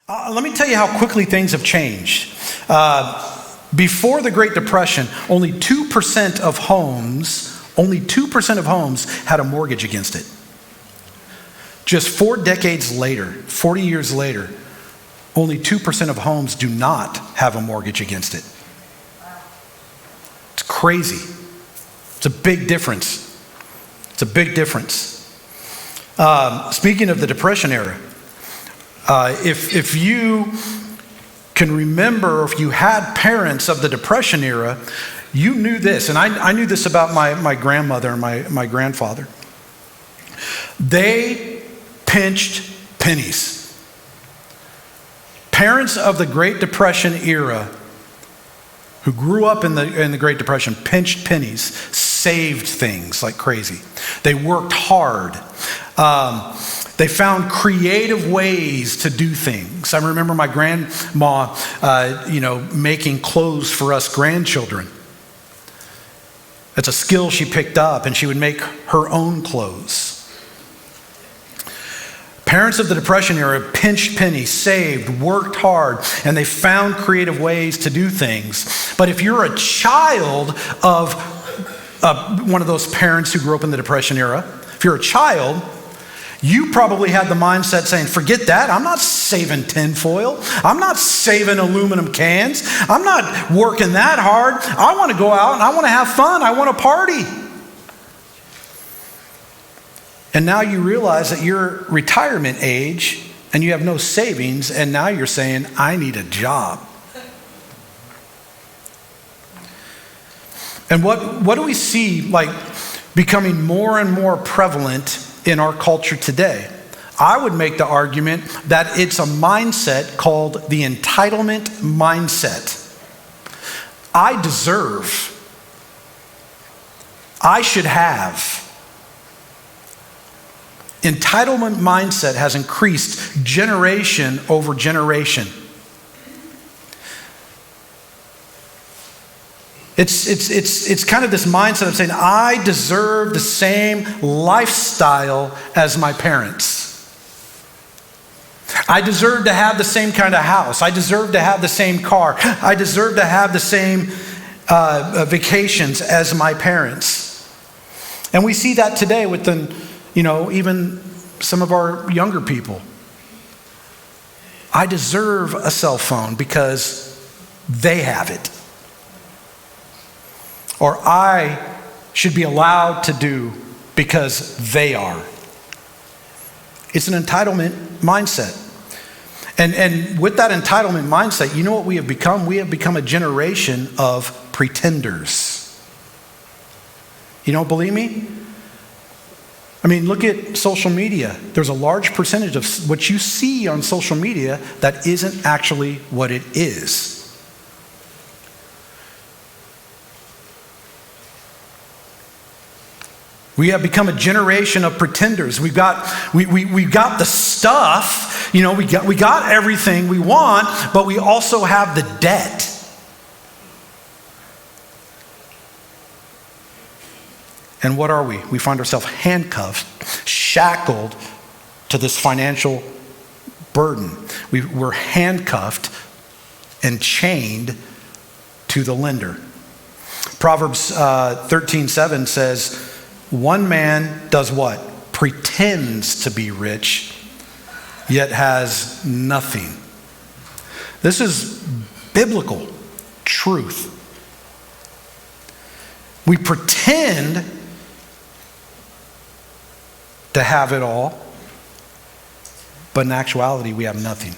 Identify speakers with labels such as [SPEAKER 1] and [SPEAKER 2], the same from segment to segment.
[SPEAKER 1] Let me tell you how quickly things have changed. Before the Great Depression, only 2% of homes had a mortgage against it. Just 4 decades later, 40 years later, only 2% of homes do not have a mortgage against it. It's crazy. It's a big difference. It's a big difference. Speaking of the Depression era, if you can remember, or if you had parents of the Depression era, you knew this, and I knew this about my grandmother and my grandfather. They pinched pennies. Parents of the Great Depression era who grew up in the Great Depression pinched pennies, saved things like crazy. They worked hard. They found creative ways to do things. I remember my grandma, making clothes for us grandchildren. It's a skill she picked up, and she would make her own clothes. Parents of the Depression era pinched pennies, saved, worked hard, and they found creative ways to do things. But if you're a child of one of those parents who grew up in the Depression era, if you're a child, you probably had the mindset saying, forget that, I'm not saving tinfoil. I'm not saving aluminum cans. I'm not working that hard. I want to go out and I want to have fun. I want to party. And now you realize that you're retirement age and you have no savings, and now you're saying, I need a job. And what do we see like becoming more and more prevalent in our culture today? I would make the argument that it's a mindset called the entitlement mindset. I deserve. I should have. Entitlement mindset has increased generation over generation. It's kind of this mindset of saying, I deserve the same lifestyle as my parents. I deserve to have the same kind of house. I deserve to have the same car. I deserve to have the same vacations as my parents. And we see that today with even some of our younger people. I deserve a cell phone because they have it. Or I should be allowed to do because they are. It's an entitlement mindset. And with that entitlement mindset, you know what we have become? We have become a generation of pretenders. You don't believe me? I mean, look at social media. There's a large percentage of what you see on social media that isn't actually what it is. We have become a generation of pretenders. We got the stuff, we got everything we want, but we also have the debt. And what are we? We find ourselves handcuffed, shackled to this financial burden. We're handcuffed and chained to the lender. Proverbs 13:7 says, one man does what? Pretends to be rich, yet has nothing. This is biblical truth. We pretend to have it all, but in actuality, we have nothing.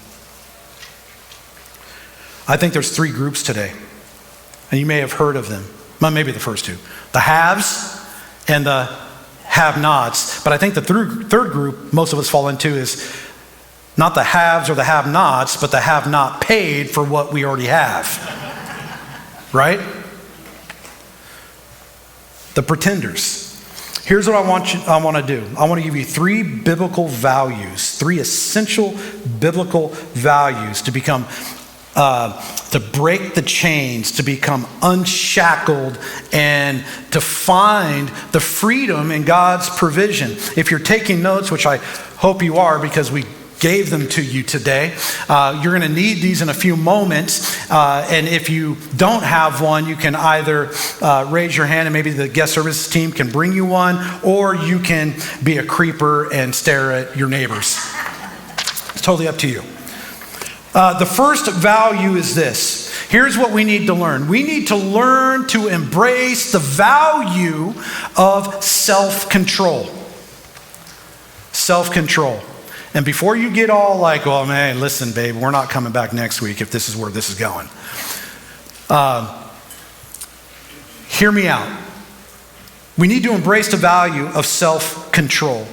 [SPEAKER 1] I think there's 3 groups today, and you may have heard of them. Well, maybe the first 2. The haves and the have-nots. But I think the third group most of us fall into is not the haves or the have-nots, but the have-not paid for what we already have. Right? The pretenders. Here's what I want to do. I want to give you 3 biblical values, 3 essential biblical values to become to break the chains, to become unshackled, and to find the freedom in God's provision. If you're taking notes, which I hope you are, because we gave them to you today. You're going to need these in a few moments. And if you don't have one, you can either raise your hand and maybe the guest services team can bring you one, or you can be a creeper and stare at your neighbors. It's totally up to you. The first value is this. Here's what we need to learn. We need to learn to embrace the value of self-control. Self-control. And before you get all like, well, man, listen, babe, we're not coming back next week if this is where this is going. Hear me out. We need to embrace the value of self-control.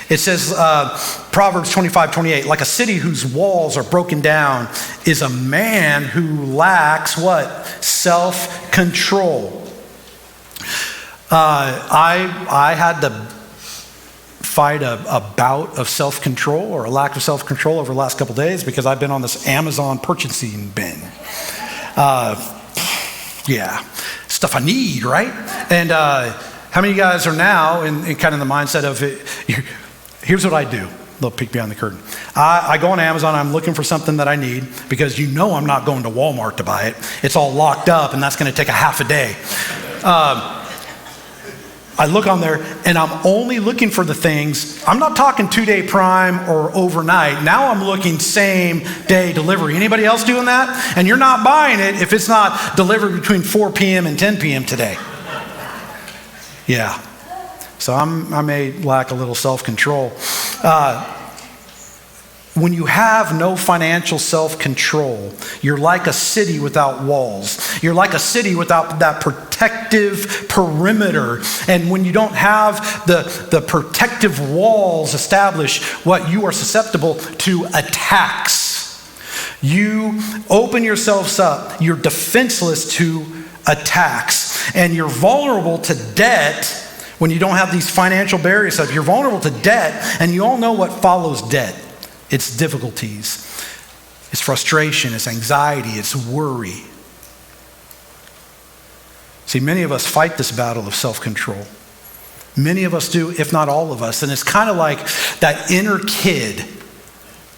[SPEAKER 1] It says, Proverbs 25:28, like a city whose walls are broken down is a man who lacks what? Self-control. I had to fight a bout of self-control or a lack of self-control over the last couple days because I've been on this Amazon purchasing bin. Yeah, stuff I need, right? And how many of you guys are now in kind of the mindset of it? Here's what I do. A little peek behind the curtain. I go on Amazon. I'm looking for something that I need because I'm not going to Walmart to buy it. It's all locked up, and that's going to take a half a day. I look on there, and I'm only looking for the things. I'm not talking 2-day Prime or overnight. Now I'm looking same-day delivery. Anybody else doing that? And you're not buying it if it's not delivered between 4 p.m. and 10 p.m. today. Yeah. So I may lack a little self-control. When you have no financial self-control, you're like a city without walls. You're like a city without that protective perimeter. And when you don't have the protective walls established, what you are susceptible to attacks. You open yourselves up. You're defenseless to attacks. And you're vulnerable to debt when you don't have these financial barriers up. You're vulnerable to debt, and you all know what follows debt. It's difficulties, it's frustration, it's anxiety, it's worry. See, many of us fight this battle of self-control. Many of us do, if not all of us. And it's kind of like that inner kid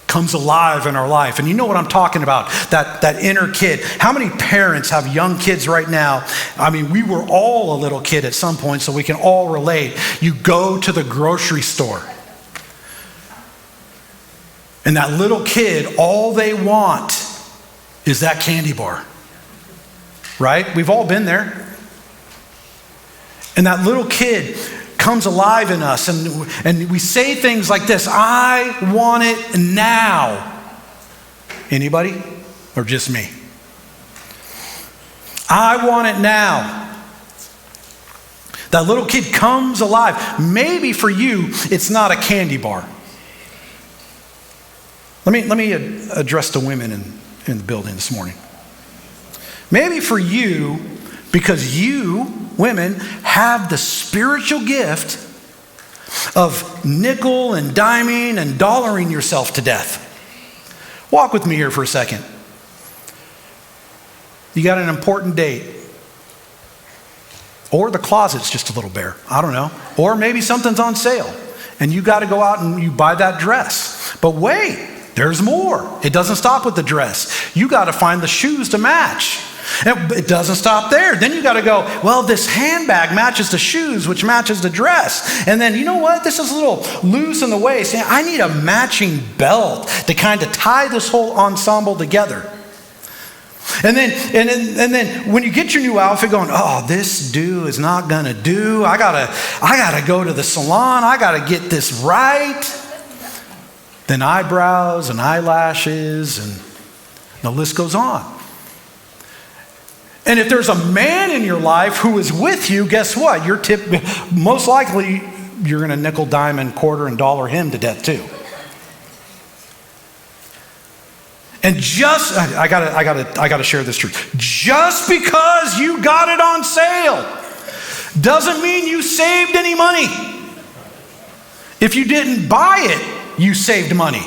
[SPEAKER 1] comes alive in our life. And you know what I'm talking about, that inner kid. How many parents have young kids right now? I mean, we were all a little kid at some point, so we can all relate. You go to the grocery store, and that little kid, all they want is that candy bar, right? We've all been there. And that little kid comes alive in us, and we say things like this: I want it now. Anybody? Or just me? I want it now. That little kid comes alive. Maybe for you, it's not a candy bar. Let me address the women in the building this morning. Maybe for you, because you, women, have the spiritual gift of nickel and diming and dollaring yourself to death. Walk with me here for a second. You got an important date. Or the closet's just a little bare. I don't know. Or maybe something's on sale and you got to go out and you buy that dress. But wait, there's more. It doesn't stop with the dress. You got to find the shoes to match. It doesn't stop there. Then you got to go, well, this handbag matches the shoes, which matches the dress. And then, you know what? This is a little loose in the waist. I need a matching belt to kind of tie this whole ensemble together. And then when you get your new outfit going, oh, this do is not going to do. I gotta go to the salon. I got to get this right. Then eyebrows and eyelashes, and the list goes on. And if there's a man in your life who is with you, guess what? Most likely you're going to nickel, dime, and quarter and dollar him to death too. And I gotta share this truth. Just because you got it on sale doesn't mean you saved any money. If you didn't buy it, you saved money.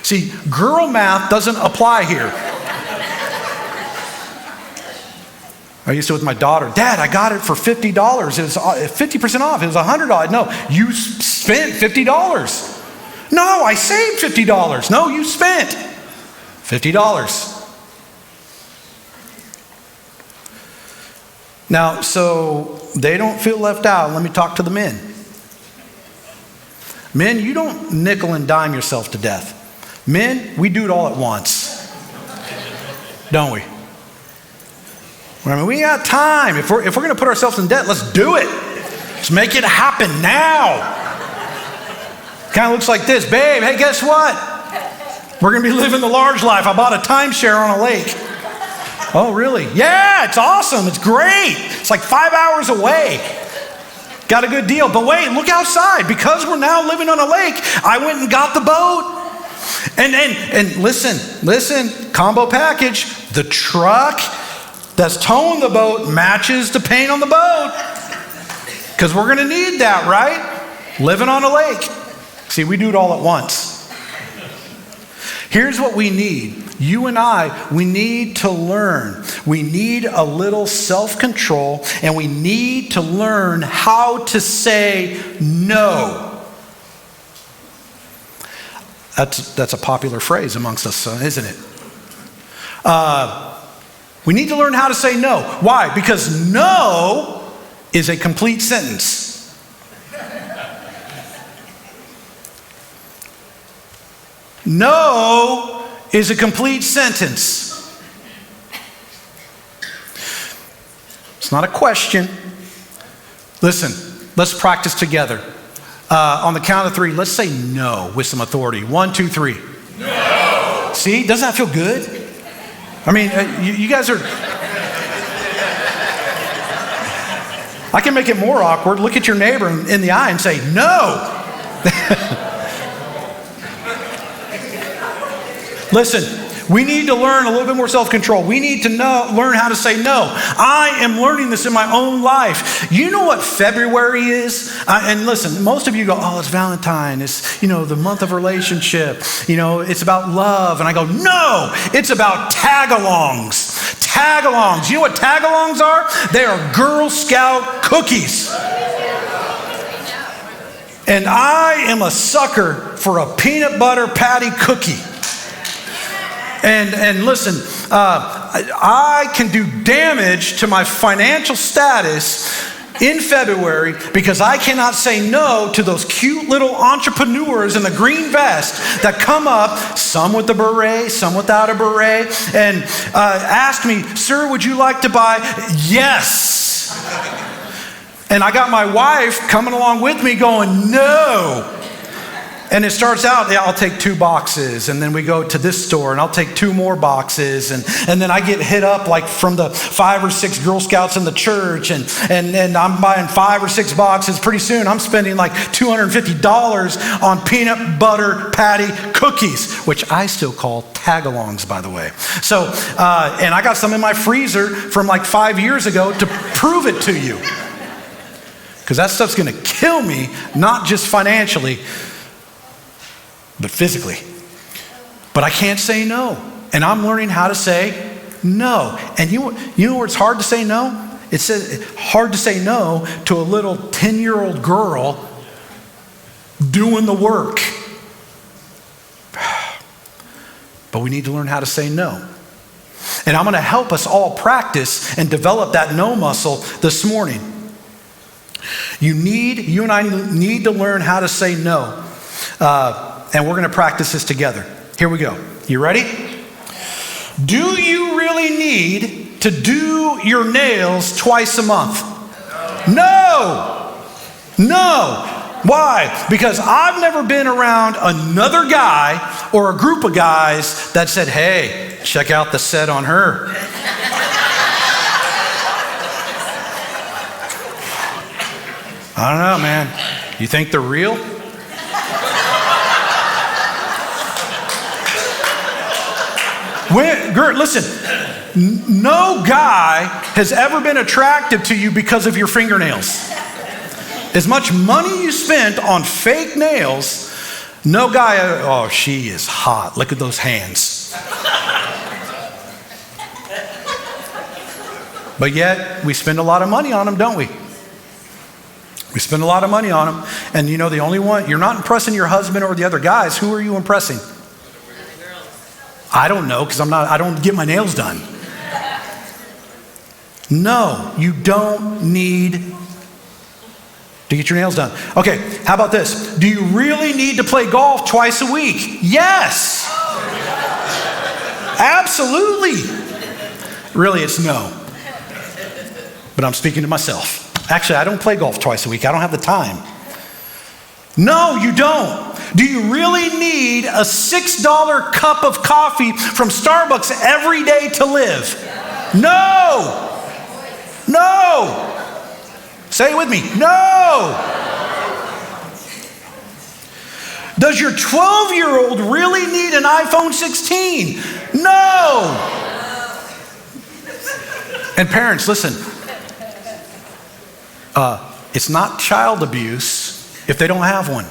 [SPEAKER 1] See, girl math doesn't apply here. I used to with my daughter, Dad, I got it for $50. It was 50% off. It was $100. No, you spent $50. No, I saved $50. No, you spent $50. Now, so they don't feel left out, let me talk to the men. Men, you don't nickel and dime yourself to death. Men, we do it all at once. Don't we? I mean, we got time. If we're going to put ourselves in debt, let's do it. Let's make it happen now. Kind of looks like this. Babe, hey, guess what? We're going to be living the large life. I bought a timeshare on a lake. Oh, really? Yeah, it's awesome. It's great. It's like 5 hours away. Got a good deal. But wait, look outside. Because we're now living on a lake, I went and got the boat. And listen, combo package. The truck that's towing the boat matches the paint on the boat. Because we're going to need that, right? Living on a lake. See, we do it all at once. Here's what we need. You and I, we need to learn. We need a little self-control, and we need to learn how to say no. That's a popular phrase amongst us, isn't it? We need to learn how to say no. Why? Because no is a complete sentence. No is a complete sentence. It's not a question. Listen, let's practice together. On the count of 3, let's say no with some authority. 1, 2, 3. No. See, doesn't that feel good? I mean, you guys are... I can make it more awkward. Look at your neighbor in the eye and say, no. Listen, we need to learn a little bit more self-control. We need to learn how to say no. I am learning this in my own life. You know what February is? And listen, most of you go, oh, it's Valentine. It's, the month of relationship. It's about love. And I go, no, it's about tag-alongs. Tag-alongs. You know what tag-alongs are? They are Girl Scout cookies. And I am a sucker for a peanut butter patty cookie. And listen, I can do damage to my financial status in February because I cannot say no to those cute little entrepreneurs in the green vest that come up, some with a beret, some without a beret, and ask me, sir, would you like to buy? Yes. And I got my wife coming along with me going, no. And it starts out, I'll take 2 boxes, and then we go to this store, and I'll take 2 more boxes, and then I get hit up like from the 5 or 6 Girl Scouts in the church, and I'm buying 5 or 6 boxes. Pretty soon, I'm spending like $250 on peanut butter patty cookies, which I still call tag-alongs, by the way. So, and I got some in my freezer from like 5 years ago to prove it to you, because that stuff's going to kill me, not just financially, but physically. But I can't say no. And I'm learning how to say no. And you know where it's hard to say no? It's hard to say no to a little 10-year-old girl doing the work. But we need to learn how to say no. And I'm going to help us all practice and develop that no muscle this morning. You and I need to learn how to say no. And we're going to practice this together. Here we go. You ready? Do you really need to do your nails twice a month? No. Why? Because I've never been around another guy or a group of guys that said, hey, check out the set on her. I don't know, man. You think they're real? Listen, no guy has ever been attractive to you because of your fingernails. As much money you spent on fake nails, no guy, oh, she is hot. Look at those hands. But yet, we spend a lot of money on them, don't we? We spend a lot of money on them. And you know, the only one, you're not impressing your husband or the other guys. Who are you impressing? I don't know, because I don't get my nails done. No, you don't need to get your nails done. Okay, how about this? Do you really need to play golf twice a week? Yes. Absolutely. Really, it's no. But I'm speaking to myself. Actually, I don't play golf twice a week. I don't have the time. No, you don't. Do you really need a $6 cup of coffee from Starbucks every day to live? No. No. Say it with me. No. Does your 12-year-old really need an iPhone 16? No. And parents, listen. It's not child abuse if they don't have one.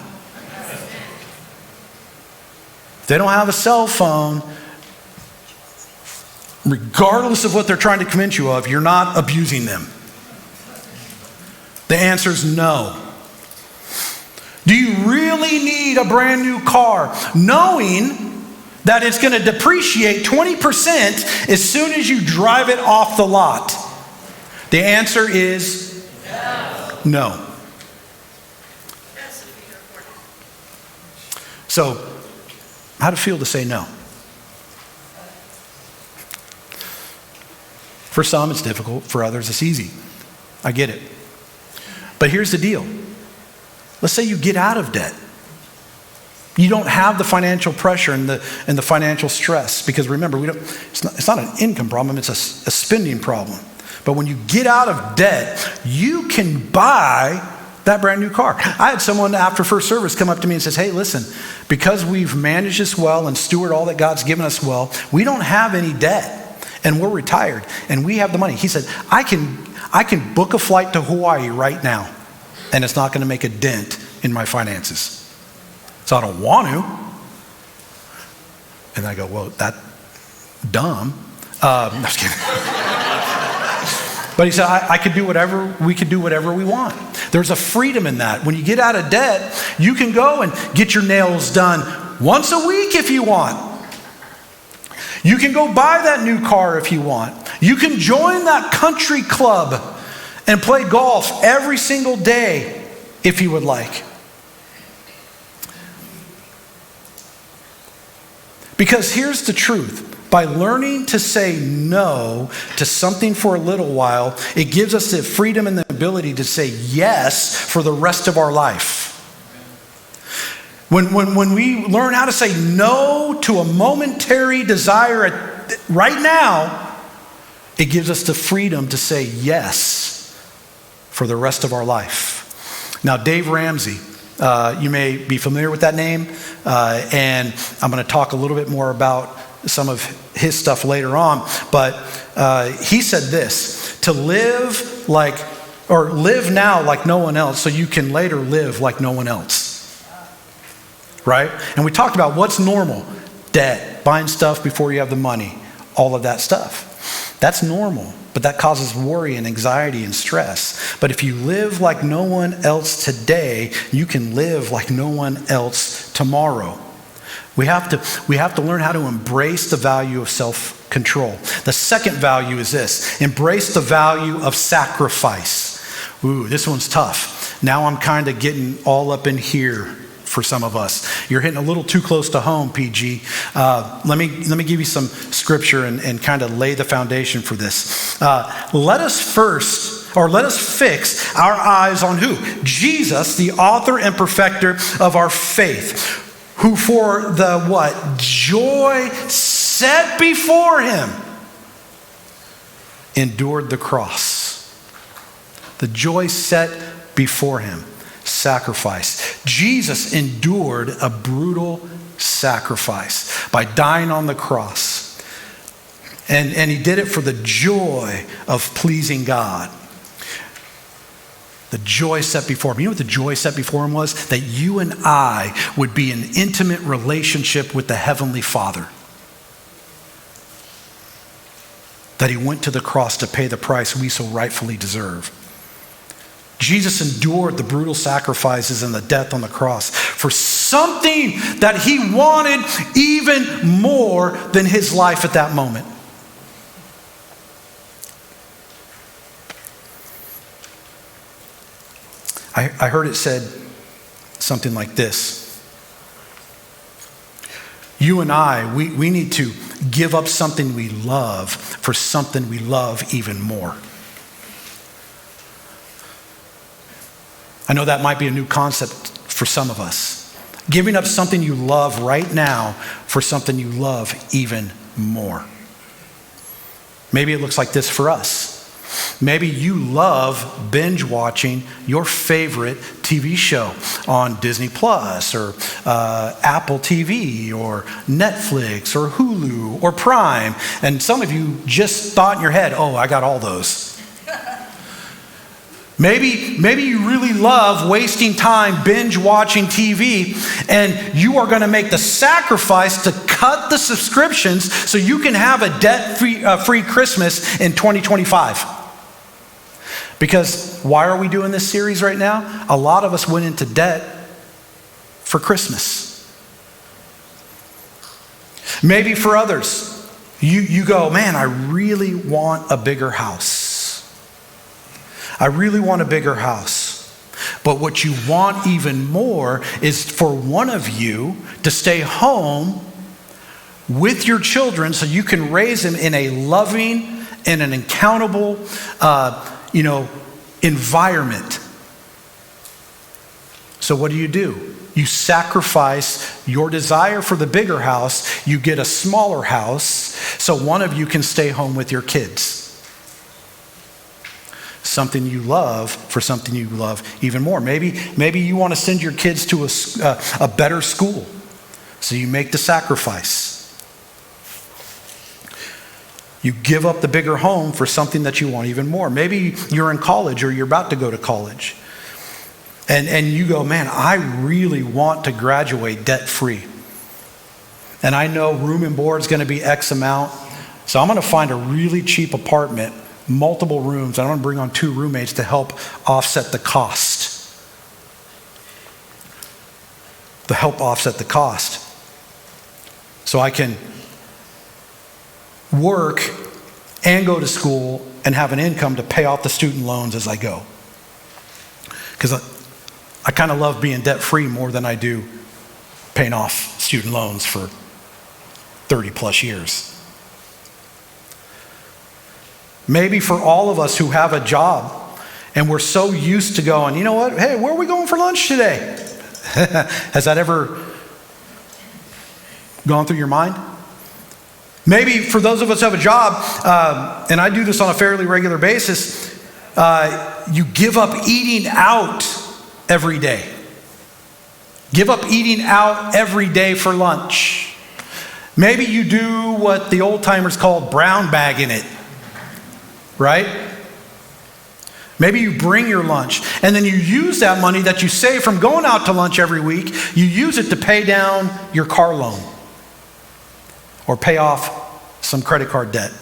[SPEAKER 1] If they don't have a cell phone, regardless of what they're trying to convince you of, you're not abusing them. The answer is no. Do you really need a brand new car, knowing that it's going to depreciate 20% as soon as you drive it off the lot? The answer is no. So, how'd it feel to say no? For some, it's difficult. For others, it's easy. I get it. But here's the deal. Let's say you get out of debt. You don't have the financial pressure and the financial stress, because remember, it's not an income problem, it's a spending problem. But when you get out of debt, you can buy that brand new car. I had someone after first service come up to me and says, hey, listen, because we've managed this well and steward all that God's given us well, we don't have any debt and we're retired and we have the money. He said, I can book a flight to Hawaii right now and it's not going to make a dent in my finances. So I don't want to. And I go, well, that's dumb. I'm just kidding. But he said, I could do whatever, we could do whatever we want. There's a freedom in that. When you get out of debt, you can go and get your nails done once a week if you want. You can go buy that new car if you want. You can join that country club and play golf every single day if you would like. Because here's the truth. By learning to say no to something for a little while, it gives us the freedom and the ability to say yes for the rest of our life. When we learn how to say no to a momentary desire right now, it gives us the freedom to say yes for the rest of our life. Now, Dave Ramsey, you may be familiar with that name, and I'm going to talk a little bit more about some of his stuff later on, but he said this: to live now like no one else, so you can later live like no one else. Right? And we talked about what's normal: debt, buying stuff before you have the money, all of that stuff. That's normal, but that causes worry and anxiety and stress. But if you live like no one else today, you can live like no one else tomorrow. We have to learn how to embrace the value of self-control. The second value is this: embrace the value of sacrifice. Ooh, this one's tough. Now I'm kind of getting all up in here for some of us. You're hitting a little too close to home, PG. Let me give you some scripture and kind of lay the foundation for this. Let us fix our eyes on who? Jesus, the author and perfecter of our faith, who for the what? Joy set before him endured the cross. The joy set before him. Sacrifice. Jesus endured a brutal sacrifice by dying on the cross. And he did it for the joy of pleasing God. The joy set before him. You know what the joy set before him was? That you and I would be in intimate relationship with the Heavenly Father. That he went to the cross to pay the price we so rightfully deserve. Jesus endured the brutal sacrifices and the death on the cross for something that he wanted even more than his life at that moment. I heard it said something like this. You and I, we need to give up something we love for something we love even more. I know that might be a new concept for some of us. Giving up something you love right now for something you love even more. Maybe it looks like this for us. Maybe you love binge watching your favorite TV show on Disney Plus or Apple TV or Netflix or Hulu or Prime. And some of you just thought in your head, oh, I got all those. Maybe you really love wasting time binge watching TV, and you are going to make the sacrifice to cut the subscriptions so you can have a debt-free Christmas in 2025. Because why are we doing this series right now? A lot of us went into debt for Christmas. Maybe for others, you go, man, I really want a bigger house. I really want a bigger house. But what you want even more is for one of you to stay home with your children so you can raise them in a loving and an accountable environment. So what do? You sacrifice your desire for the bigger house. You get a smaller house so one of you can stay home with your kids. Something you love for something you love even more. Maybe you want to send your kids to a better school. So you make the sacrifice. You give up the bigger home for something that you want even more. Maybe you're in college or you're about to go to college. And you go, man, I really want to graduate debt-free. And I know room and board is going to be X amount. So I'm going to find a really cheap apartment, multiple rooms. I'm going to bring on 2 roommates to help offset the cost. So I can work and go to school and have an income to pay off the student loans as I go. Because I kind of love being debt-free more than I do paying off student loans for 30 plus years. Maybe for all of us who have a job and we're so used to going, you know what, hey, where are we going for lunch today? Has that ever gone through your mind? Maybe for those of us who have a job, and I do this on a fairly regular basis, you give up eating out every day. Give up eating out every day for lunch. Maybe you do what the old timers called brown bagging it, right? Maybe you bring your lunch and then you use that money that you save from going out to lunch every week, you use it to pay down your car loan or pay off some credit card debt.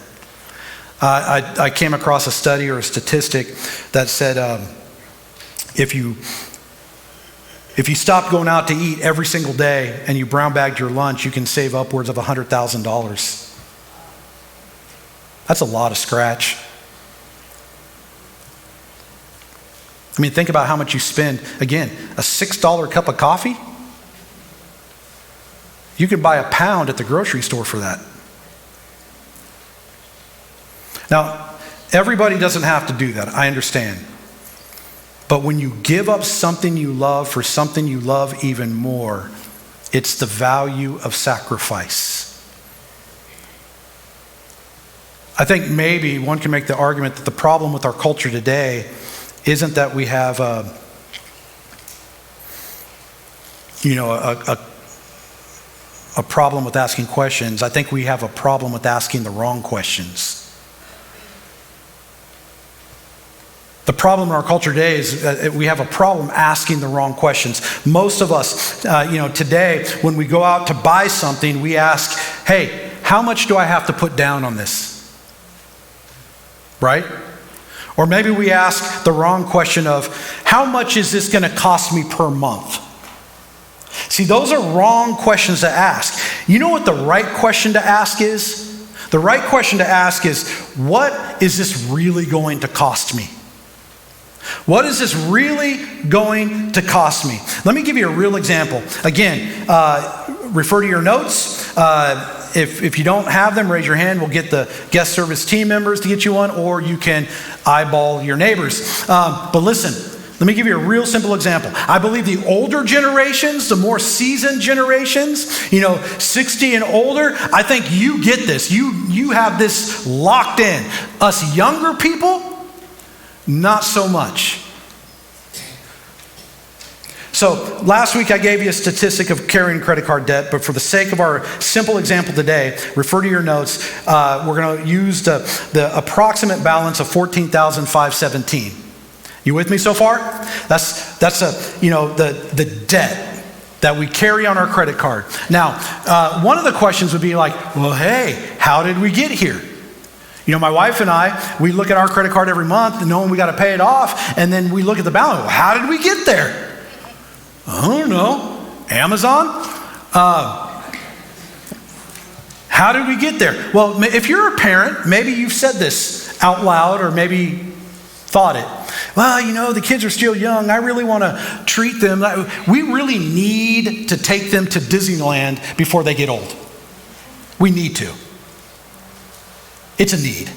[SPEAKER 1] I came across a study or a statistic that said if you stop going out to eat every single day and you brown bagged your lunch, you can save upwards of $100,000. That's a lot of scratch. I mean, think about how much you spend. Again, a $6 cup of coffee, you can buy a pound at the grocery store for that. Now, everybody doesn't have to do that, I understand. But when you give up something you love for something you love even more, it's the value of sacrifice. I think maybe one can make the argument that the problem with our culture today isn't that we have a problem with asking questions. I think we have a problem with asking the wrong questions. The problem in our culture today is that we have a problem asking the wrong questions. Most of us, today, when we go out to buy something, we ask, hey, how much do I have to put down on this? Right? Or maybe we ask the wrong question of, how much is this going to cost me per month? See, those are wrong questions to ask. You know what the right question to ask is? The right question to ask is, what is this really going to cost me? What is this really going to cost me? Let me give you a real example. Again, refer to your notes. If you don't have them, raise your hand. We'll get the guest service team members to get you one, or you can eyeball your neighbors. But listen, let me give you a real simple example. I believe the older generations, the more seasoned generations, 60 and older, I think you get this. You have this locked in. Us younger people, not so much. So last week I gave you a statistic of carrying credit card debt, but for the sake of our simple example today, refer to your notes. We're going to use the approximate balance of $14,517. You with me so far? That's the debt that we carry on our credit card. Now, one of the questions would be like, well, hey, how did we get here? My wife and I, we look at our credit card every month knowing we got to pay it off, and then we look at the balance. Well, how did we get there? I don't know. Amazon? How did we get there? Well, if you're a parent, maybe you've said this out loud or maybe thought it. Well, the kids are still young. I really want to treat them. We really need to take them to Disneyland before they get old. We need to. It's a need.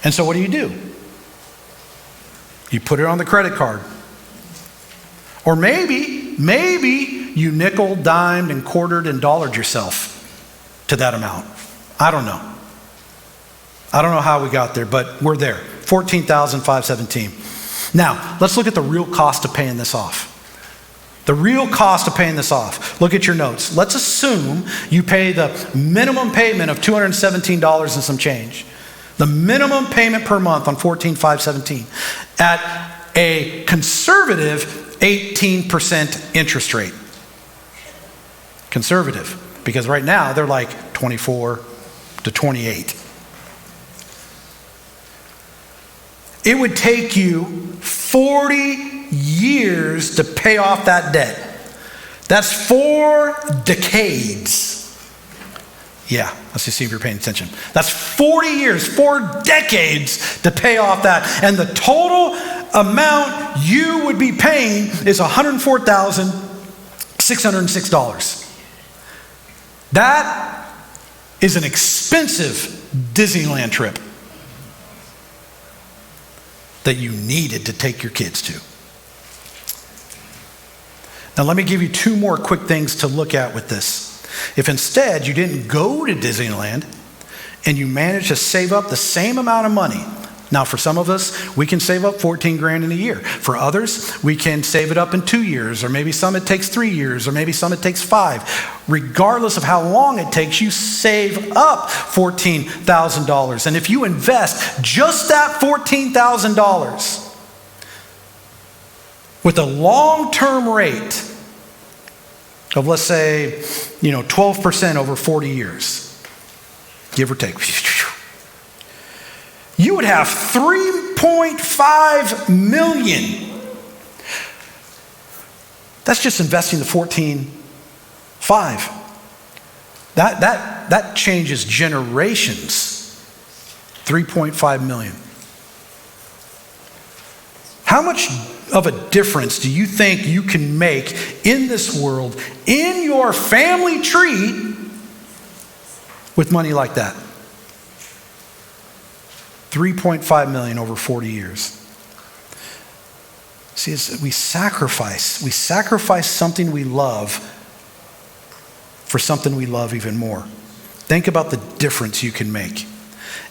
[SPEAKER 1] And so what do? You put it on the credit card. Or maybe you nickel, dimed, and quartered and dollared yourself to that amount. I don't know. I don't know how we got there, but we're there. $14,517. Now, let's look at the real cost of paying this off. The real cost of paying this off. Look at your notes. Let's assume you pay the minimum payment of $217 and some change. The minimum payment per month on $14,517 at a conservative 18% interest rate. Conservative, because right now they're like 24 to 28. It would take you 40 years to pay off that debt. That's 4 decades. Yeah, let's just see if you're paying attention. That's 40 years, 4 decades to pay off that. And the total amount you would be paying is $104,606. That is an expensive Disneyland trip that you needed to take your kids to. Now, let me give you 2 more quick things to look at with this. If instead you didn't go to Disneyland and you managed to save up the same amount of money. Now, for some of us, we can save up 14 grand in a year. For others, we can save it up in 2 years, or maybe some it takes 3 years, or maybe some it takes 5. Regardless of how long it takes, you save up $14,000. And if you invest just that $14,000 with a long-term rate of, let's say, 12% over 40 years, give or take, you would have $3.5 million. That's just investing the $14,500. That changes generations. $3.5 million. How much of a difference do you think you can make in this world, in your family tree, with money like that? $3.5 million over 40 years. See, we sacrifice something we love for something we love even more. Think about the difference you can make.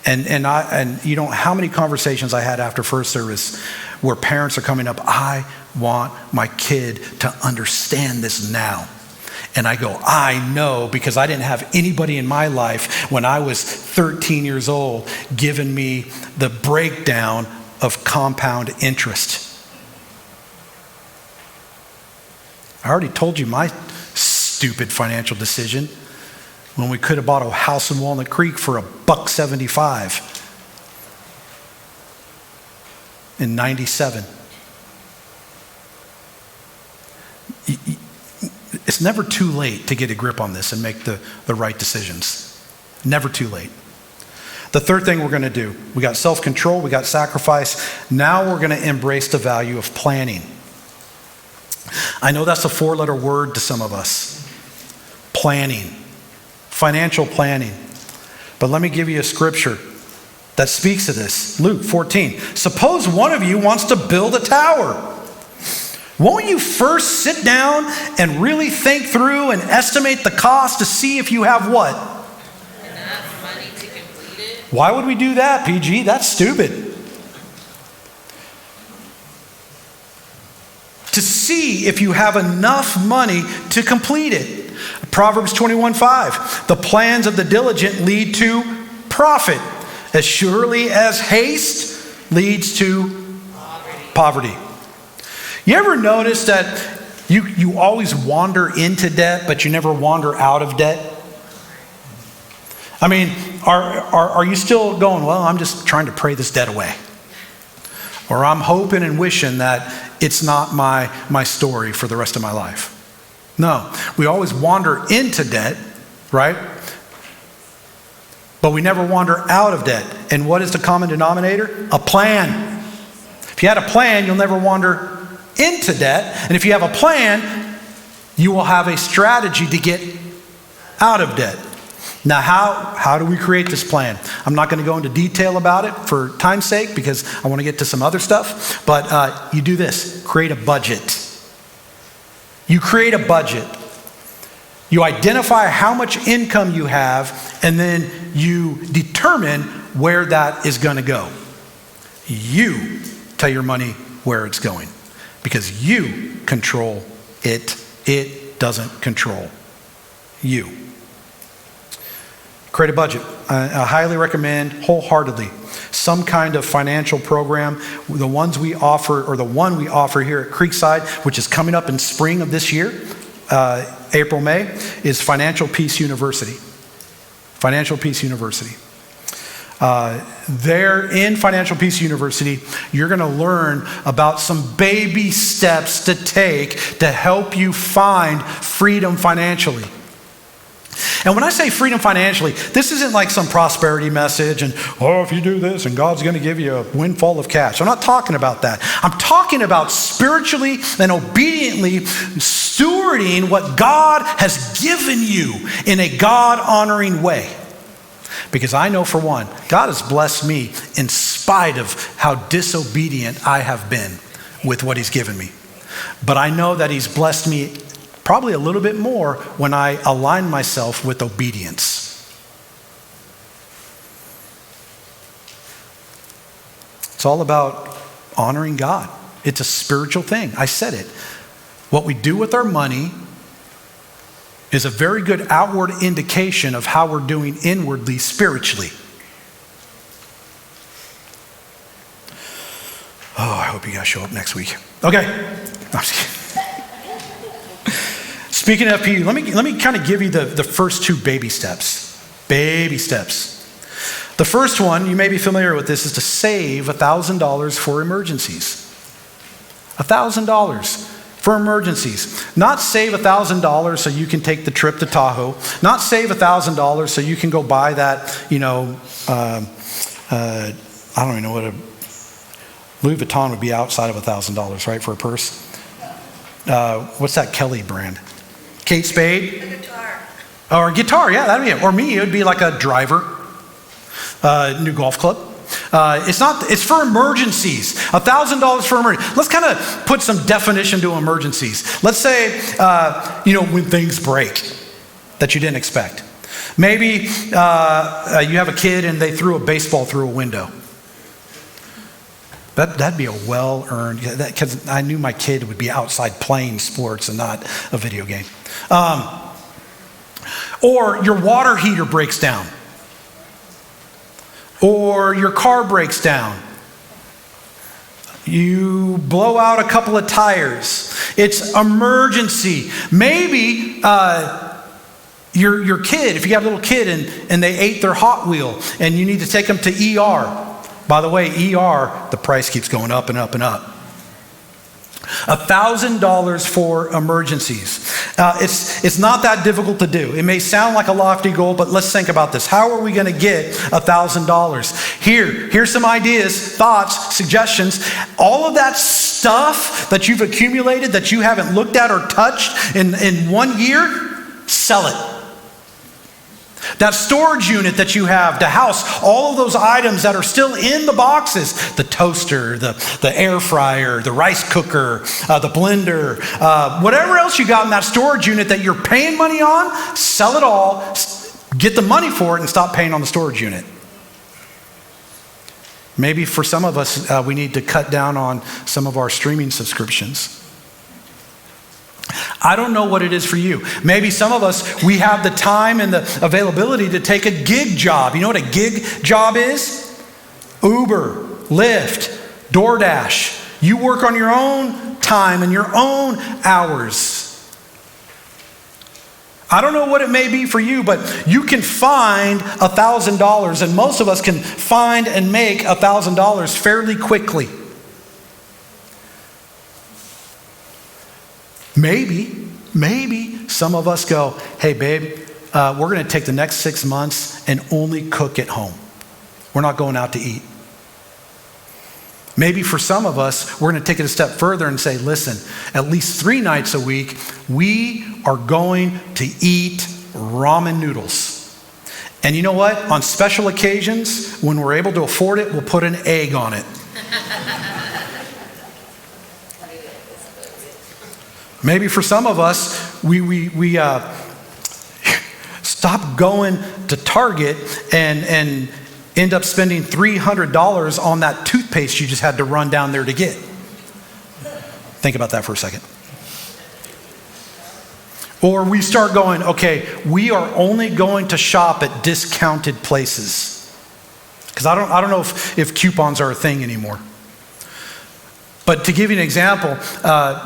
[SPEAKER 1] And how many conversations I had after first service where parents are coming up, I want my kid to understand this now. And I go, I know, because I didn't have anybody in my life when I was 13 years old giving me the breakdown of compound interest. I already told you my stupid financial decision when we could have bought a house in Walnut Creek for $1.75. in 97. It's never too late to get a grip on this and make the right decisions. Never too late. The third thing we're going to do, we got self-control, we got sacrifice. Now we're going to embrace the value of planning. I know that's a 4-letter word to some of us. Planning. Financial planning. But let me give you a scripture that speaks to this. Luke 14. Suppose one of you wants to build a tower. Won't you first sit down and really think through and estimate the cost to see if you have what?
[SPEAKER 2] Enough money to complete it.
[SPEAKER 1] Why would we do that, PG? That's stupid. To see if you have enough money to complete it. Proverbs 21:5. The plans of the diligent lead to profit, as surely as haste leads to poverty. You ever notice that you always wander into debt, but you never wander out of debt? I mean, are you still going, well, I'm just trying to pray this debt away? Or I'm hoping and wishing that it's not my story for the rest of my life. No, we always wander into debt, right? But we never wander out of debt. And what is the common denominator? A plan. If you had a plan, you'll never wander into debt. And if you have a plan, you will have a strategy to get out of debt. Now, how do we create this plan? I'm not going to go into detail about it for time's sake because I want to get to some other stuff. But you do this. Create a budget. You create a budget. You identify how much income you have, and then you determine where that is going to go. You tell your money where it's going because you control it. It doesn't control you. Create a budget. I highly recommend wholeheartedly some kind of financial program. The ones we offer, or the one we offer here at Creekside, which is coming up in spring of this year, April, May, is Financial Peace University. Financial Peace University. There in Financial Peace University, you're going to learn about some baby steps to take to help you find freedom financially. And when I say freedom financially, this isn't like some prosperity message and, oh, if you do this and God's going to give you a windfall of cash. I'm not talking about that. I'm talking about spiritually and obediently stewarding what God has given you in a God-honoring way. Because I know for one, God has blessed me in spite of how disobedient I have been with what He's given me. But I know that He's blessed me probably a little bit more when I align myself with obedience. It's all about honoring God. It's a spiritual thing. I said it. What we do with our money is a very good outward indication of how we're doing inwardly spiritually. Oh, I hope you guys show up next week. Okay. No, I'm just kidding. Speaking of FPU, let me kind of give you the first two baby steps. Baby steps. The first one, you may be familiar with this, is to save $1,000 for emergencies. $1,000 for emergencies. Not save $1,000 so you can take the trip to Tahoe. Not save $1,000 so you can go buy that, I don't even know what Louis Vuitton would be outside of $1,000, right, for a purse? What's that Kelly brand? Kate Spade?
[SPEAKER 2] A guitar.
[SPEAKER 1] Or a guitar, yeah, that'd be it. Or me, it would be like a driver, new golf club. It's for emergencies. $1,000 for emergencies. Let's kind of put some definition to emergencies. Let's say, when things break that you didn't expect. Maybe you have a kid and they threw a baseball through a window. That'd be a well-earned, because I knew my kid would be outside playing sports and not a video game. Or your water heater breaks down. Or your car breaks down. You blow out a couple of tires. It's emergency. Maybe your kid, if you have a little kid and they ate their Hot Wheel and you need to take them to ER. By the way, ER, the price keeps going up and up and up. $1,000 for emergencies. It's not that difficult to do. It may sound like a lofty goal, but let's think about this. How are we going to get $1,000? Here's some ideas, thoughts, suggestions. All of that stuff that you've accumulated that you haven't looked at or touched in 1 year, sell it. That storage unit that you have to house all of those items that are still in the boxes, the toaster, the air fryer, the rice cooker, the blender, whatever else you got in that storage unit that you're paying money on, sell it all, get the money for it, and stop paying on the storage unit. Maybe for some of us, we need to cut down on some of our streaming subscriptions. I don't know what it is for you. Maybe some of us, we have the time and the availability to take a gig job. You know what a gig job is? Uber, Lyft, DoorDash. You work on your own time and your own hours. I don't know what it may be for you, but you can find $1,000, and most of us can find and make $1,000 fairly quickly. Maybe some of us go, hey babe, we're going to take the next 6 months and only cook at home. We're not going out to eat. Maybe for some of us, we're going to take it a step further and say, listen, at least 3 nights a week, we are going to eat ramen noodles. And you know what? On special occasions, when we're able to afford it, we'll put an egg on it. Maybe for some of us, we stop going to Target and end up spending $300 on that toothpaste you just had to run down there to get. Think about that for a second. Or we start going, okay, we are only going to shop at discounted places. Because I don't know if coupons are a thing anymore. But to give you an example,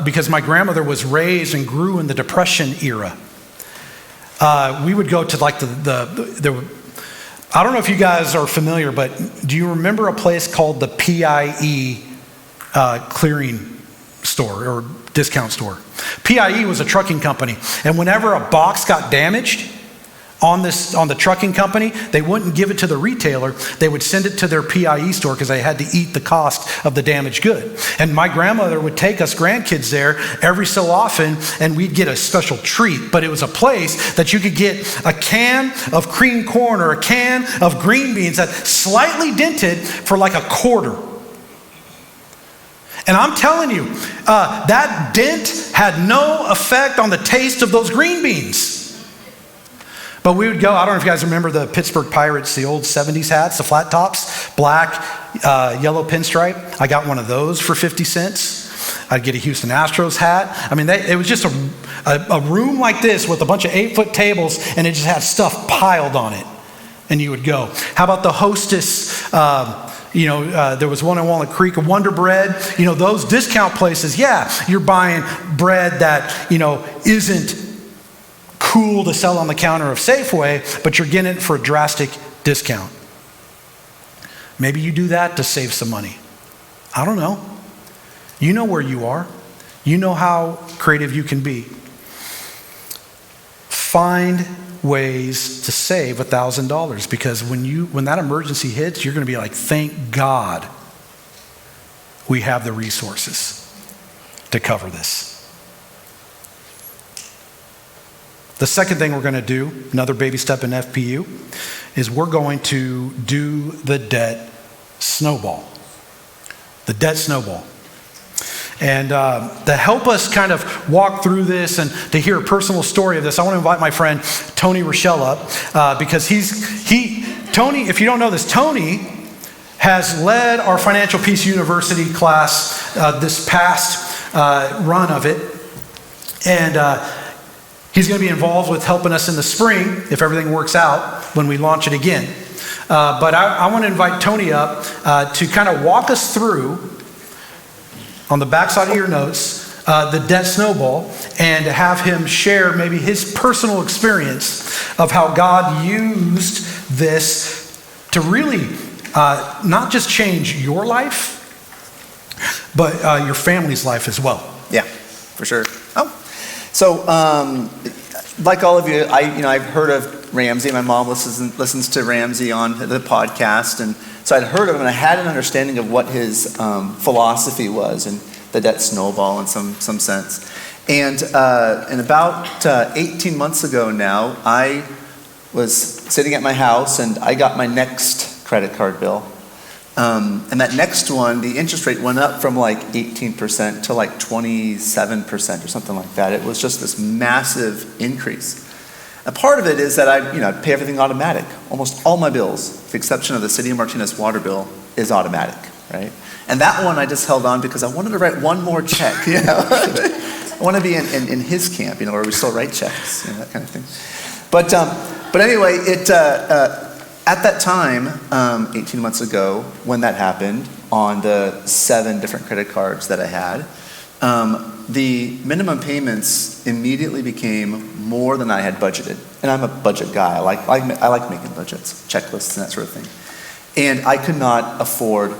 [SPEAKER 1] because my grandmother was raised and grew in the Depression era, we would go to like the I don't know if you guys are familiar, but do you remember a place called the PIE clearing store or discount store? PIE was a trucking company, and whenever a box got damaged on the trucking company, they wouldn't give it to the retailer. They would send it to their PIE store because they had to eat the cost of the damaged good. And my grandmother would take us grandkids there every so often, and we'd get a special treat. But it was a place that you could get a can of cream corn or a can of green beans that's slightly dented for like $0.25. And I'm telling you, that dent had no effect on the taste of those green beans. But we would go, I don't know if you guys remember the Pittsburgh Pirates, the old 70s hats, the flat tops, black, yellow pinstripe. I got one of those for 50 cents. I'd get a Houston Astros hat. I mean, it was just a room like this with a bunch of 8-foot tables, and it just had stuff piled on it. And you would go. How about the Hostess? There was one in Walnut Creek, a Wonder Bread. Those discount places, yeah, you're buying bread that, isn't cool to sell on the counter of Safeway, but you're getting it for a drastic discount. Maybe you do that to save some money. I don't know. You know where you are. You know how creative you can be. Find ways to save $1,000, because when that emergency hits, you're going to be like, thank God we have the resources to cover this. The second thing we're going to do, another baby step in FPU, is we're going to do the debt snowball. The debt snowball. And to help us kind of walk through this and to hear a personal story of this, I want to invite my friend Tony Rochelle up, because Tony, if you don't know this, Tony has led our Financial Peace University class this past run of it. And he's going to be involved with helping us in the spring, if everything works out, when we launch it again. But I want to invite Tony up to kind of walk us through, on the backside of your notes, the debt snowball, and to have him share maybe his personal experience of how God used this to really not just change your life, but your family's life as well.
[SPEAKER 3] Yeah, for sure. Oh, so like all of you, I've heard of Ramsey. My mom listens to Ramsey on the podcast, and so I'd heard of him, and I had an understanding of what his philosophy was, and the debt snowball in some sense. And about 18 months ago now, I was sitting at my house, and I got my next credit card bill. And that next one, the interest rate went up from like 18% to like 27% or something like that. It was just this massive increase. A part of it is that I pay everything automatic. Almost all my bills, with the exception of the City of Martinez water bill, is automatic, right? And that one I just held on because I wanted to write one more check, I want to be in his camp, where we still write checks, that kind of thing. But anyway, at that time, 18 months ago, when that happened, on the 7 different credit cards that I had, the minimum payments immediately became more than I had budgeted. And I'm a budget guy. I like making budgets, checklists, and that sort of thing. And I could not afford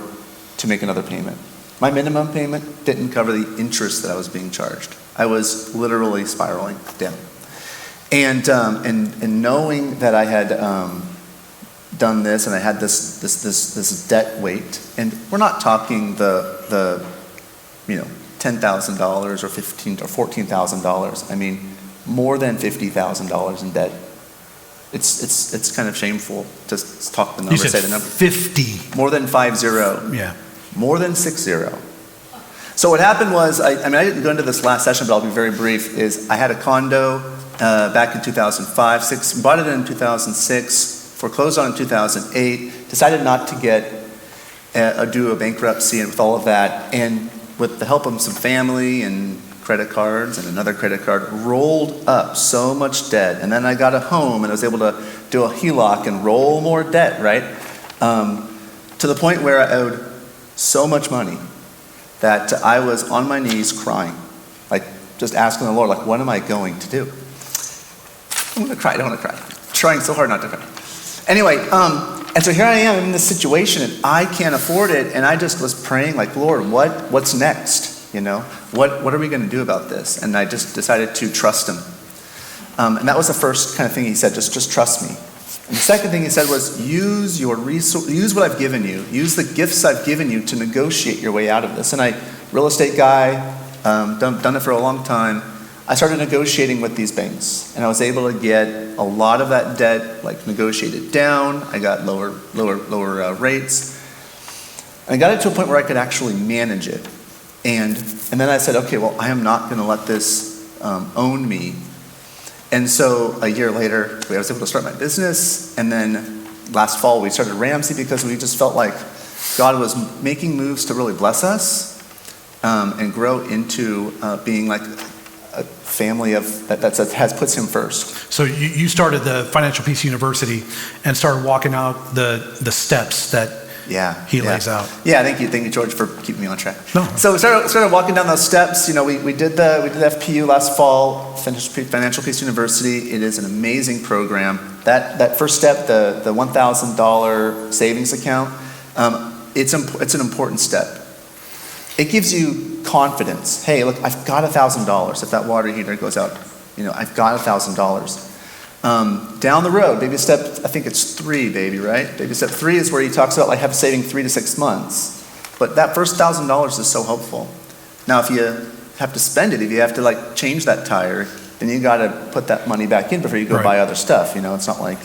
[SPEAKER 3] to make another payment. My minimum payment didn't cover the interest that I was being charged. I was literally spiraling down. And knowing that I had done this, and I had this debt weight, and we're not talking the $10,000 or $15,000 or $14,000. I mean, more than $50,000 in debt. It's kind of shameful to talk the number,
[SPEAKER 1] say the number. 50.
[SPEAKER 3] More than 50.
[SPEAKER 1] Yeah.
[SPEAKER 3] More than 60. So what happened was, I didn't go into this last session, but I'll be very brief, is I had a condo back in 2005, bought it in 2006, foreclosed on it in 2008, decided not to do a bankruptcy, and with all of that, and with the help of some family and credit cards and another credit card, rolled up so much debt. And then I got a home, and I was able to do a HELOC and roll more debt, right? To the point where I owed so much money that I was on my knees crying, like just asking the Lord, like, what am I going to do? I don't want to cry. Trying so hard not to cry. Anyway, and so here I am in this situation, and I can't afford it, and I just was praying, like, Lord, what's next? What are we going to do about this? And I just decided to trust him. And that was the first kind of thing he said, just trust me. And the second thing he said was, use what I've given you, use the gifts I've given you to negotiate your way out of this. And real estate guy, done it for a long time, I started negotiating with these banks, and I was able to get a lot of that debt negotiated down. I got lower rates. And I got it to a point where I could actually manage it. And then I said, okay, well, I am not going to let this own me. And so a year later, I was able to start my business. And then last fall, we started Ramsey because we just felt like God was making moves to really bless us and grow into being like a family that puts him first.
[SPEAKER 1] So you started the Financial Peace University and started walking out the steps that he lays out. Yeah,
[SPEAKER 3] thank you, George, for keeping me on track.
[SPEAKER 1] No.
[SPEAKER 3] So we started walking down those steps. We did the FPU last fall, Financial Peace University. It is an amazing program. That first step, the $1,000 savings account, it's an important step. It gives you confidence. Hey, look, I've got $1,000. If that water heater goes out, I've got $1,000. Down the road, baby step, I think it's 3, baby, right? Baby step 3 is where he talks about saving 3 to 6 months. But that first $1,000 is so helpful. Now, if you have to spend it, if you have to change that tire, then you got to put that money back in before you go buy other stuff. It's not like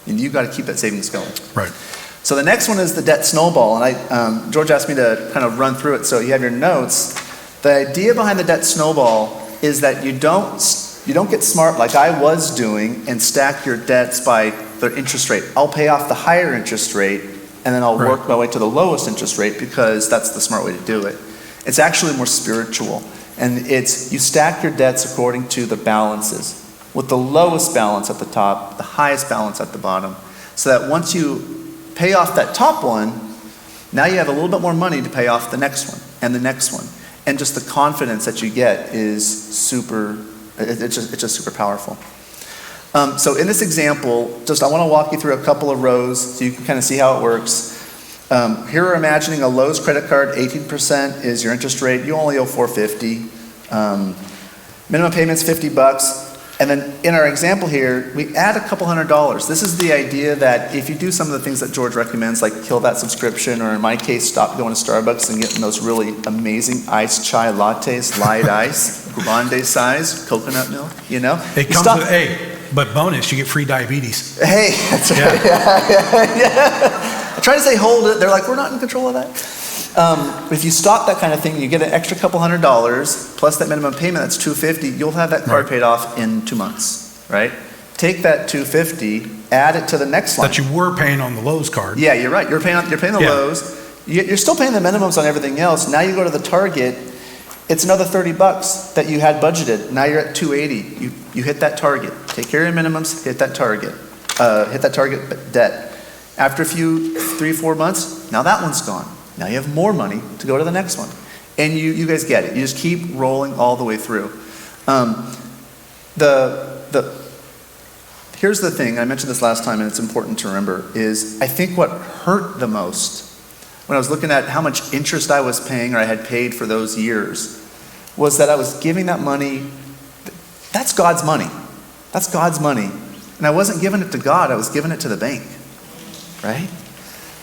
[SPEAKER 3] you got to keep that savings going.
[SPEAKER 1] Right.
[SPEAKER 3] So the next one is the debt snowball, and George asked me to kind of run through it. So you have your notes. The idea behind the debt snowball is that you don't get smart like I was doing and stack your debts by their interest rate. I'll pay off the higher interest rate, and then I'll work my way to the lowest interest rate because that's the smart way to do it. It's actually more spiritual, and you stack your debts according to the balances, with the lowest balance at the top, the highest balance at the bottom, so that once you pay off that top one, now you have a little bit more money to pay off the next one and the next one. And just the confidence that you get is it's just super powerful. So in this example, I want to walk you through a couple of rows so you can kind of see how it works. Here we're imagining a Lowe's credit card, 18% is your interest rate. You only owe $450. Minimum payment's $50. And then in our example here, we add a couple $100. This is the idea that if you do some of the things that George recommends, like kill that subscription, or in my case, stop going to Starbucks and getting those really amazing iced chai lattes, light ice, grande size, coconut milk, you know?
[SPEAKER 1] It comes with, but bonus, you get free diabetes.
[SPEAKER 3] Hey, that's right. Yeah. I try to say hold it. They're like, we're not in control of that. If you stop that kind of thing, you get an extra couple $100 plus that minimum payment, that's $250. You'll have that card paid off in 2 months, right? Take that $250, add it to the next line.
[SPEAKER 1] That you were paying on the Lowe's card.
[SPEAKER 3] Yeah, you're right. You're paying the Lowe's. You're still paying the minimums on everything else. Now you go to the Target. It's another $30 that you had budgeted. Now you're at $280. You hit that target. Take care of your minimums. Hit that target. Hit that target debt. After a few 3-4 months, now that one's gone. Now you have more money to go to the next one. And you guys get it. You just keep rolling all the way through. Here's the thing, I mentioned this last time and it's important to remember, is I think what hurt the most when I was looking at how much interest I was paying or I had paid for those years was that I was giving that money, that's God's money. That's God's money. And I wasn't giving it to God, I was giving it to the bank, right?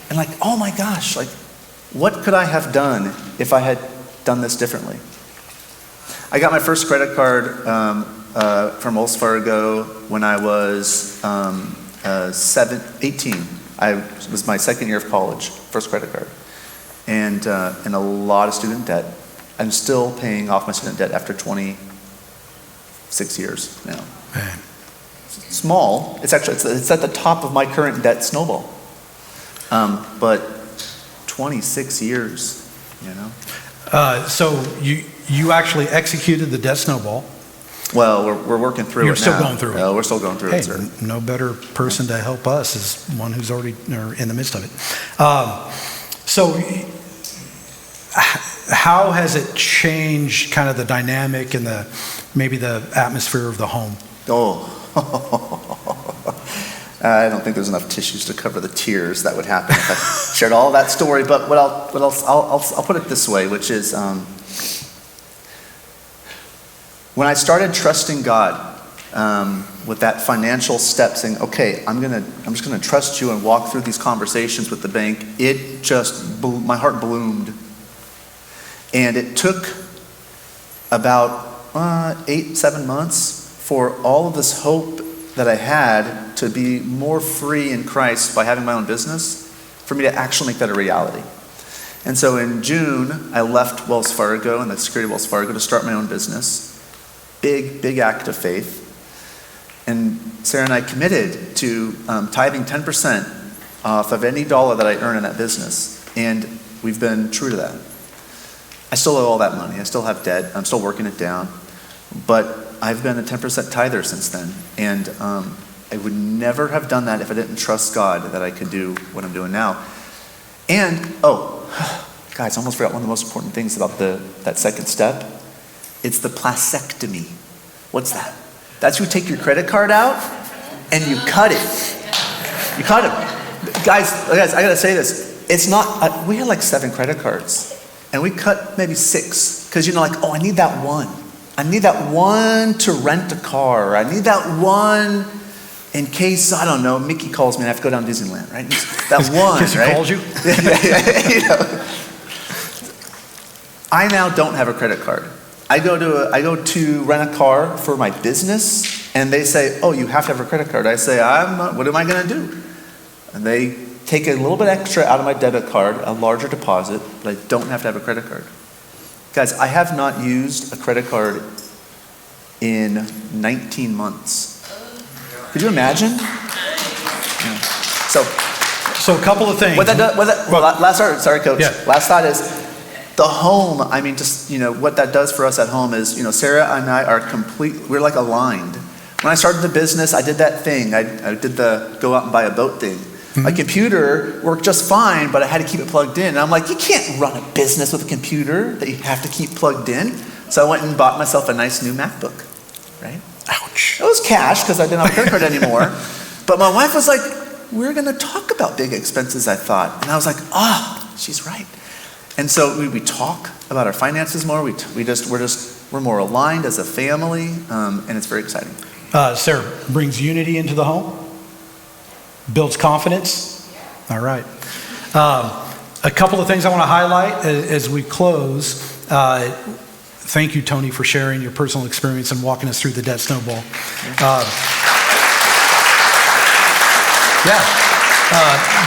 [SPEAKER 3] And like, oh my gosh, like, what could I have done if I had done this differently? I got my first credit card from Wells Fargo when I was 18. It was my second year of college, first credit card. And a lot of student debt. I'm still paying off my student debt after 26 years now.
[SPEAKER 1] Man.
[SPEAKER 3] It's small. It's at the top of my current debt snowball. But 26 years, you know.
[SPEAKER 1] So you actually executed the debt snowball.
[SPEAKER 3] Well, we're working through
[SPEAKER 1] You're
[SPEAKER 3] it now.
[SPEAKER 1] still going through it.
[SPEAKER 3] No, we're still going through it, sir.
[SPEAKER 1] No better person to help us is one who's already in the midst of it. So how has it changed kind of the dynamic and maybe the atmosphere of the home?
[SPEAKER 3] Oh, I don't think there's enough tissues to cover the tears that would happen if I shared all that story. But I'll put it this way, which is when I started trusting God with that financial step, saying, "Okay, I'm just gonna trust you and walk through these conversations with the bank," it just my heart bloomed, and it took about 8-7 months for all of this hope that I had to be more free in Christ by having my own business, for me to actually make that a reality. And so in June, I left Wells Fargo and the security of Wells Fargo to start my own business. Big act of faith. And Sarah and I committed to tithing 10% off of any dollar that I earn in that business. And we've been true to that. I still owe all that money. I still have debt. I'm still working it down. But I've been a 10% tither since then. And I would never have done that if I didn't trust God that I could do what I'm doing now. And, guys, I almost forgot one of the most important things about that second step. It's the plastectomy. What's that? That's you take your credit card out and you cut it. You cut it. Guys, I gotta say this. It's not, we had like 7 credit cards. And we cut maybe 6. Because I need that one. I need that one to rent a car. I need that one in case, I don't know, Mickey calls me and I have to go down to Disneyland, right? That one,
[SPEAKER 1] Because he
[SPEAKER 3] right?
[SPEAKER 1] calls you?
[SPEAKER 3] I now don't have a credit card. I go to rent a car for my business, and they say, "Oh, you have to have a credit card." I say, "What am I going to do?" And they take a little bit extra out of my debit card, a larger deposit, but I don't have to have a credit card. Guys, I have not used a credit card in 19 months. Could you imagine? Yeah.
[SPEAKER 1] So a couple of things.
[SPEAKER 3] Sorry, Coach.
[SPEAKER 1] Yeah.
[SPEAKER 3] Last thought is the home. I mean, just what that does for us at home is, Sarah and I are we're like aligned. When I started the business, I did that thing. I did the go out and buy a boat thing. Mm-hmm. My computer worked just fine, but I had to keep it plugged in. And I'm like, you can't run a business with a computer that you have to keep plugged in. So I went and bought myself a nice new MacBook, right?
[SPEAKER 1] Ouch.
[SPEAKER 3] It was cash because I didn't have a credit card anymore. But my wife was like, we're going to talk about big expenses, I thought. And I was like, she's right. And so we talk about our finances more. We're more aligned as a family, and it's very exciting.
[SPEAKER 1] Sarah, brings unity into the home, builds confidence. All right. A couple of things I want to highlight as we close. Thank you, Tony, for sharing your personal experience and walking us through the debt snowball.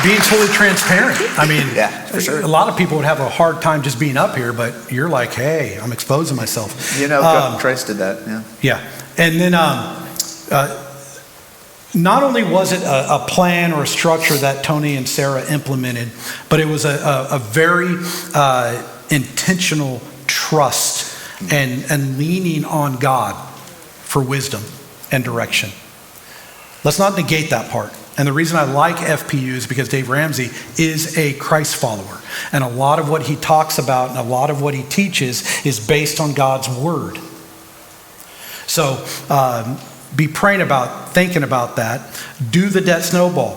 [SPEAKER 1] Being fully transparent. I mean,
[SPEAKER 3] for sure.
[SPEAKER 1] A lot of people would have a hard time just being up here, but you're like, hey, I'm exposing myself.
[SPEAKER 3] Christ did that,
[SPEAKER 1] Yeah. And then not only was it a plan or a structure that Tony and Sarah implemented, but it was a very intentional trust and leaning on God for wisdom and direction. Let's not negate that part. And the reason I like FPU is because Dave Ramsey is a Christ follower. And a lot of what he talks about and a lot of what he teaches is based on God's word. So be praying about, thinking about that. Do the debt snowball.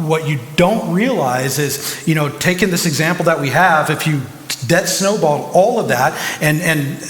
[SPEAKER 1] What you don't realize is, taking this example that we have, if you debt snowballed all of that, and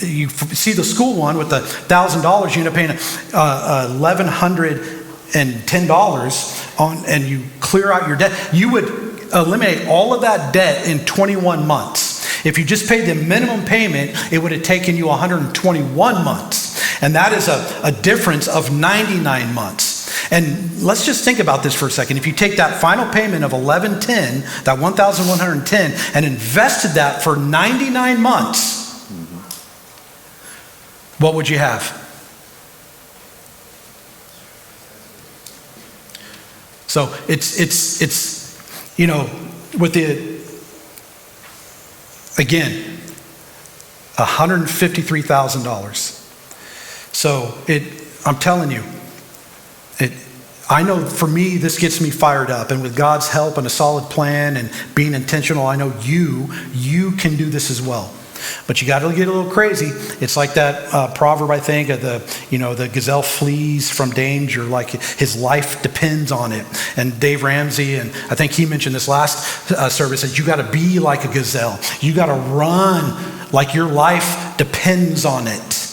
[SPEAKER 1] you see the school one with the $1,000, you end up paying $1,110 on, and you clear out your debt, you would eliminate all of that debt in 21 months. If you just paid the minimum payment, it would have taken you 121 months. And that is a difference of 99 months. And let's just think about this for a second. If you take that final payment of $1,110, that $1,110, and invested that for 99 months, what would you have? So it's with the, again, $153,000. So I'm telling you, I know for me, this gets me fired up. And with God's help and a solid plan and being intentional, I know you can do this as well. But you got to get a little crazy. It's like that proverb, I think, of the gazelle flees from danger, like his life depends on it. And Dave Ramsey, and I think he mentioned this last service, that you got to be like a gazelle. You got to run like your life depends on it.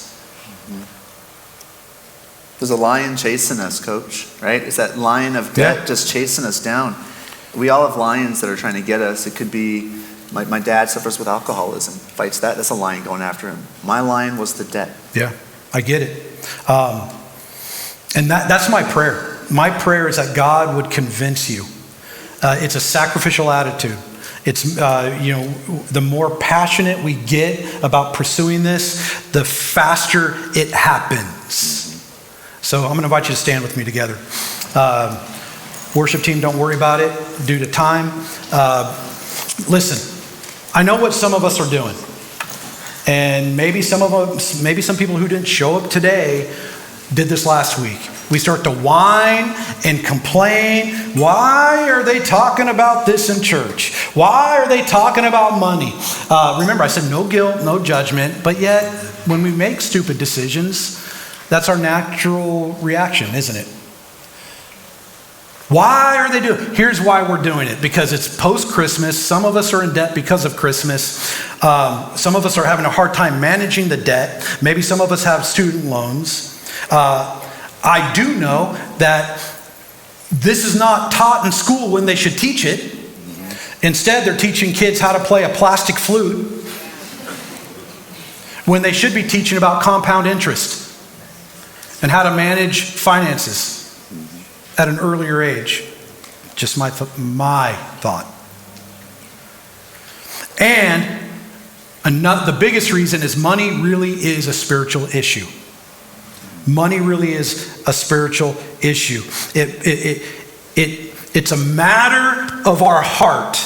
[SPEAKER 3] There's a lion chasing us, Coach, right? It's that lion of debt just chasing us down. We all have lions that are trying to get us. It could be, my dad suffers with alcoholism, fights that. That's a lion going after him. My lion was the debt.
[SPEAKER 1] Yeah, I get it. And that's my prayer. My prayer is that God would convince you. It's a sacrificial attitude. It's, the more passionate we get about pursuing this, the faster it happens. So I'm going to invite you to stand with me together. Worship team, don't worry about it due to time. Listen, I know what some of us are doing. And maybe some people who didn't show up today did this last week. We start to whine and complain. Why are they talking about this in church? Why are they talking about money? Remember, I said no guilt, no judgment. But yet, when we make stupid decisions, that's our natural reaction, isn't it? Why are they doing it? Here's why we're doing it. Because it's post-Christmas. Some of us are in debt because of Christmas. Some of us are having a hard time managing the debt. Maybe some of us have student loans. I do know that this is not taught in school when they should teach it. Instead, they're teaching kids how to play a plastic flute when they should be teaching about compound interest and how to manage finances at an earlier age. Just my thought. And the biggest reason is money really is a spiritual issue. Money really is a spiritual issue. It's a matter of our heart.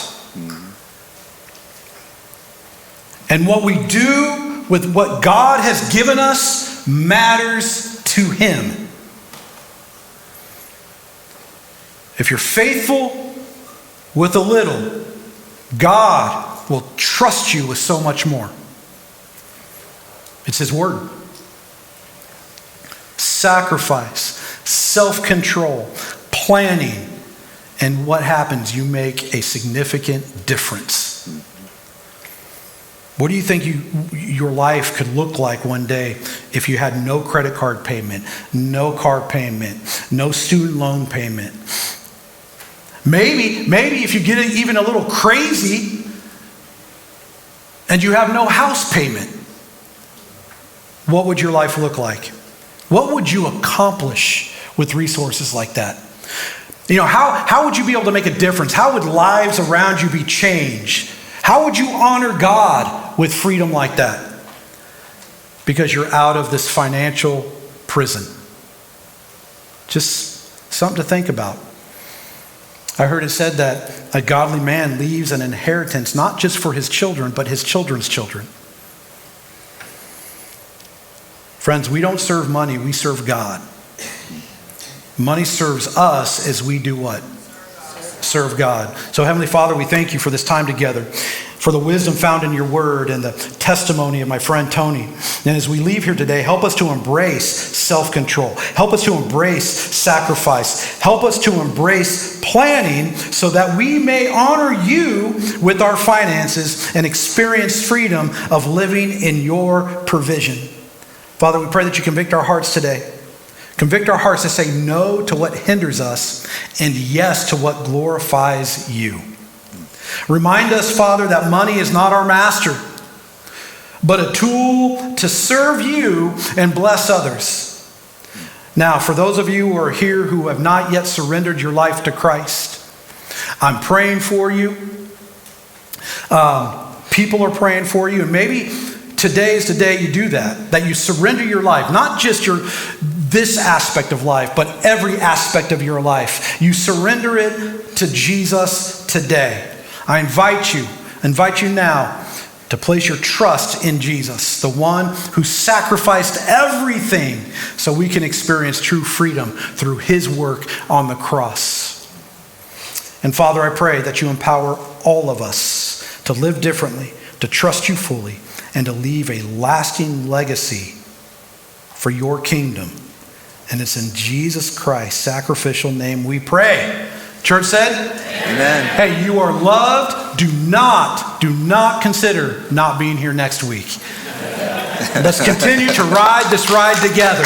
[SPEAKER 1] And what we do with what God has given us matters to Him. If you're faithful with a little, God will trust you with so much more. It's His word. Sacrifice, self-control, planning, And what happens? You make a significant difference. What do you think your life could look like one day if you had no credit card payment, no car payment, no student loan payment? Maybe if you get even a little crazy and you have no house payment, what would your life look like? What would you accomplish with resources like that? You know, how would you be able to make a difference? How would lives around you be changed? How would you honor God with freedom like that? Because you're out of this financial prison. Just something to think about. I heard it said that a godly man leaves an inheritance not just for his children, but his children's children. Friends, we don't serve money, we serve God. Money serves us as we do what? Serve God. So Heavenly Father, we thank you for this time together, for the wisdom found in your word and the testimony of my friend Tony. And as we leave here today, help us to embrace self-control. Help us to embrace sacrifice. Help us to embrace planning so that we may honor you with our finances and experience freedom of living in your provision. Father, we pray that you convict our hearts today. Convict our hearts to say no to what hinders us and yes to what glorifies you. Remind us, Father, that money is not our master, but a tool to serve you and bless others. Now, for those of you who are here who have not yet surrendered your life to Christ, I'm praying for you. People are praying for you, and maybe today is the day you do that you surrender your life, not just this aspect of life, but every aspect of your life. You surrender it to Jesus today. I invite you now to place your trust in Jesus, the one who sacrificed everything so we can experience true freedom through his work on the cross. And Father, I pray that you empower all of us to live differently, to trust you fully, and to leave a lasting legacy for your kingdom. And it's in Jesus Christ's sacrificial name we pray. Church said?
[SPEAKER 3] Amen.
[SPEAKER 1] Hey, you are loved. Do not consider not being here next week. Let's continue to ride this ride together.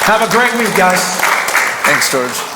[SPEAKER 1] Have a great week, guys.
[SPEAKER 3] Thanks, George.